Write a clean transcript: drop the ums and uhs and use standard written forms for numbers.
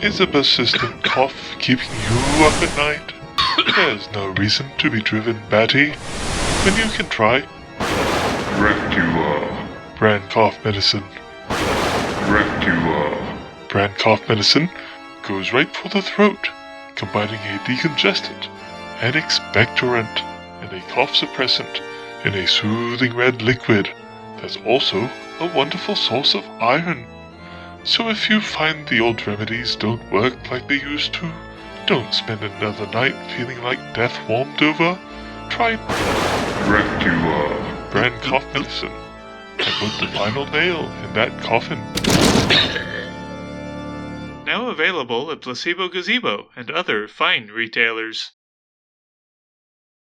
Is a persistent cough keeping you up at night? There's no reason to be driven batty when you can try Dracula. brand cough medicine. Dracula. Brand cough medicine goes right for the throat, combining a decongestant, an expectorant, and a cough suppressant in a soothing red liquid that's also a wonderful source of iron. So if you find the old remedies don't work like they used to, don't spend another night feeling like death warmed over. Try Dracula. brand cough medicine and put the final nail in that coffin. Now available at Placebo Gazebo and other fine retailers.